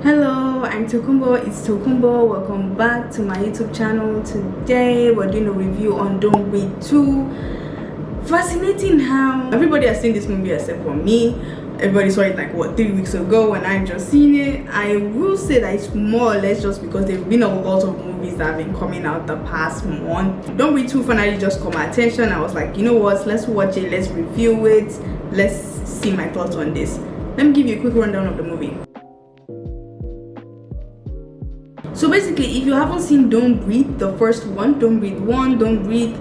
Hello, I'm Tokunbo. It's Tokunbo. Welcome back to my YouTube channel. Today we're doing a review on Don't Breathe 2. Fascinating how everybody has seen this movie except for me. Everybody saw it like 3 weeks ago when I just seen it. I will say that it's more or less just because there've been a lot of movies that have been coming out the past month. Don't Breathe 2 finally just caught my attention. I was like, you know what, let's watch it, let's review it, let's see my thoughts on this. Let me give you a quick rundown of the movie. So basically, if you haven't seen Don't Breathe, the first one, Don't Breathe 1, Don't Breathe,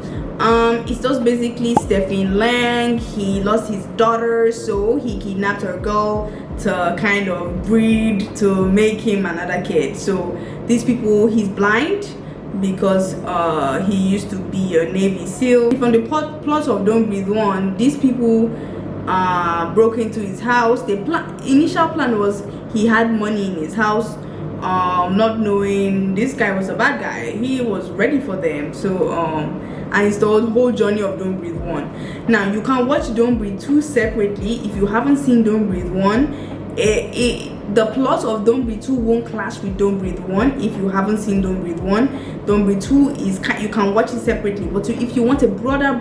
it's just basically Stephen Lang. He lost his daughter, so he kidnapped her girl to kind of breed to make him another kid. So these people, he's blind because he used to be a Navy SEAL. From the plot of Don't Breathe 1, these people broke into his house. The initial plan was he had money in his house, not knowing this guy was a bad guy. He was ready for them. So and it's the whole journey of Don't Breathe 1. Now you can watch Don't Breathe 2 separately. If you haven't seen Don't Breathe 1, the plot of Don't Breathe 2 won't clash with Don't Breathe 1. If you haven't seen Don't Breathe 1, Don't Breathe 2 is you can watch it separately. But if you want a broader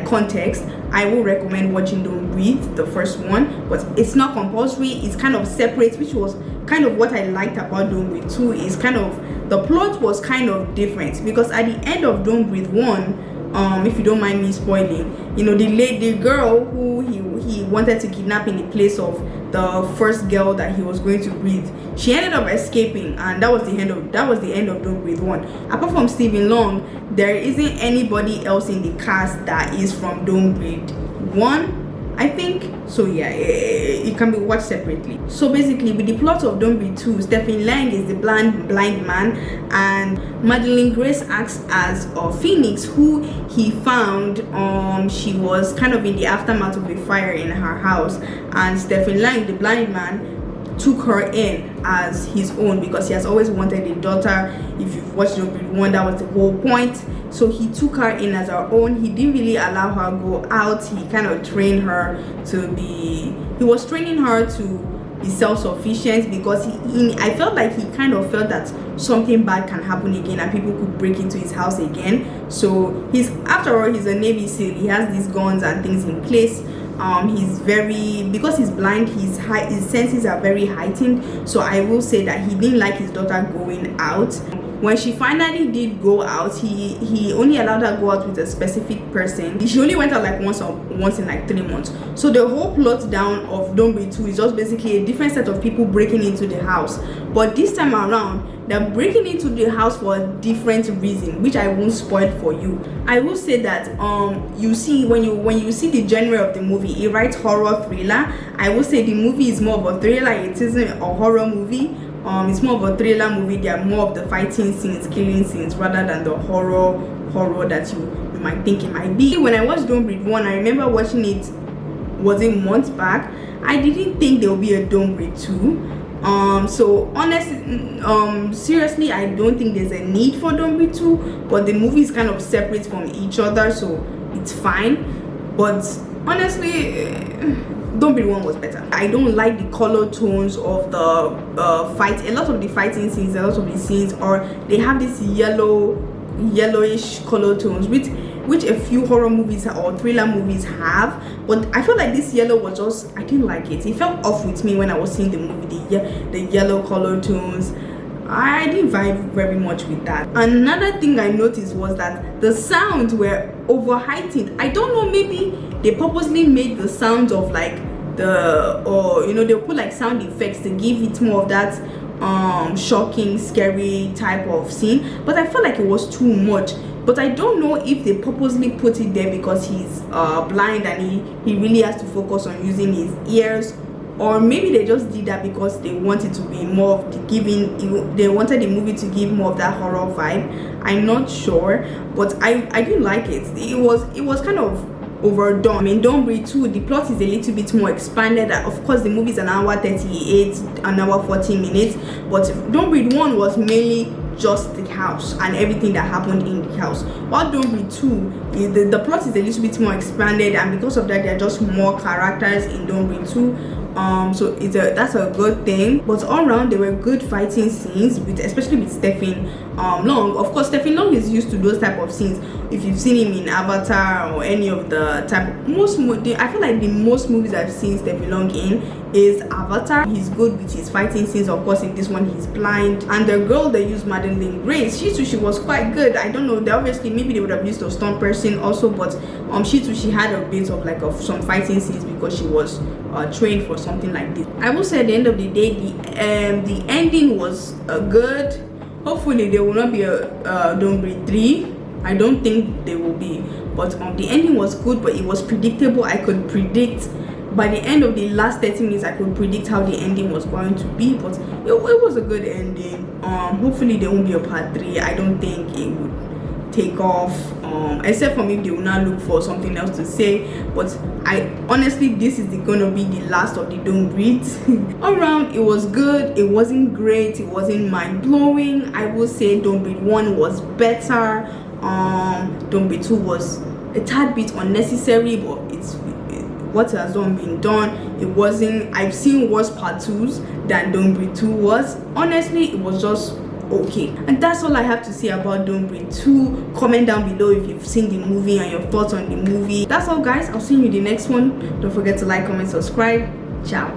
context, I will recommend watching Don't Breathe, the first one. But it's not compulsory. It's kind of separate, which was kind of what I liked about Don't Breathe 2. Is kind of the plot was kind of different, because at the end of Don't Breathe 1, if you don't mind me spoiling, you know, the girl who he wanted to kidnap in the place of the first girl that he was going to breathe, she ended up escaping, and that was the end of Don't Breathe 1. Apart from Stephen Lang, there isn't anybody else in the cast that is from Don't Breathe 1, I think. So yeah, it can be watched separately. So basically, with the plot of Don't Breathe 2, Stephen Lang is the blind man, and Madeline Grace acts as Phoenix, who he found. She was kind of in the aftermath of a fire in her house, and Stephen Lang, the blind man, took her in as his own because he has always wanted a daughter. If you've watched Don't Breathe 1, that was the whole point. So he took her in as her own. He didn't really allow her go out. He kind of trained her to be, he was training her to be self-sufficient, because I felt like he kind of felt that something bad can happen again and people could break into his house again. So after all, he's a Navy SEAL. He has these guns and things in place. Because he's blind, his senses are very heightened. So I will say that he didn't like his daughter going out. When she finally did go out, he only allowed her go out with a specific person. She only went out like once in like 3 months. So the whole plot down of Don't Breathe 2 is just basically a different set of people breaking into the house. But this time around, they're breaking into the house for a different reason, which I won't spoil for you. I will say that you see, when you see the genre of the movie, it writes horror thriller. I will say the movie is more of a thriller. It isn't a horror movie. It's more of a thriller movie. There are more of the fighting scenes, killing scenes, rather than the horror that you might think it might be. When I watched Don't Breathe 1, I remember watching it, was it months back. I didn't think there would be a Don't Breathe 2. So honestly, seriously, I don't think there's a need for Don't Breathe 2, but the movie is kind of separate from each other, so it's fine. But honestly, Don't Breathe 1 was better. I don't like the color tones of the fight. A lot of the fighting scenes, a lot of the scenes, or they have this yellowish color tones, which a few horror movies or thriller movies have. But I feel like this yellow was just, I didn't like it. It felt off with me when I was seeing the movie, the yellow color tones. I didn't vibe very much with that. Another thing I noticed was that the sounds were over heightened. I don't know, maybe they purposely made the sounds of like they'll put like sound effects to give it more of that shocking, scary type of scene. But I felt like it was too much. But I don't know if they purposely put it there because he's blind and he really has to focus on using his ears, or maybe they just did that because they wanted to be more of they wanted the movie to give more of that horror vibe. I'm not sure, but I didn't like it. It was kind of overdone. I mean, Don't Breathe 2, the plot is a little bit more expanded. Of course, the movie is an hour 38, an hour 40 minutes, but Don't Breathe 1 was mainly just the house and everything that happened in the house. While Don't Breathe 2, the plot is a little bit more expanded, and because of that, there are just more characters in Don't Breathe 2. So that's a good thing. But all around there were good fighting scenes, especially with Stephen Long. Of course, Stephen Long is used to those type of scenes. If you've seen him in Avatar or any of the type of I feel like the most movies I've seen Stephen Long in is Avatar. He's good with his fighting scenes. Of course, in this one he's blind. And the girl they used, Madeline Grace, she was quite good. I don't know, they obviously maybe they would have used a stunt person also, but she had a bit of like some fighting scenes because she was trained for something like this. I will say at the end of the day, the ending was good. Hopefully there will not be a Don't Breathe 3. I don't think there will be, but the ending was good, but it was predictable. I could predict by the end of the last 30 minutes, I could predict how the ending was going to be, but it was a good ending. Hopefully there won't be a part 3. I don't think it would take off, except for me they will not look for something else to say. But I honestly, this is gonna be the last of the Don't Breathe. All around it was good. It wasn't great, it wasn't mind-blowing. I will say Don't Breathe 1 was better. Don't Breathe 2 was a tad bit unnecessary, but what has been done. It wasn't, I've seen worse part 2s than Don't Breathe 2 was. Honestly, it was just okay. And that's all I have to say about Don't Breathe 2. Comment down below if you've seen the movie and your thoughts on the movie. That's all, guys. I'll see you in the next one. Don't forget to like, comment, subscribe. Ciao.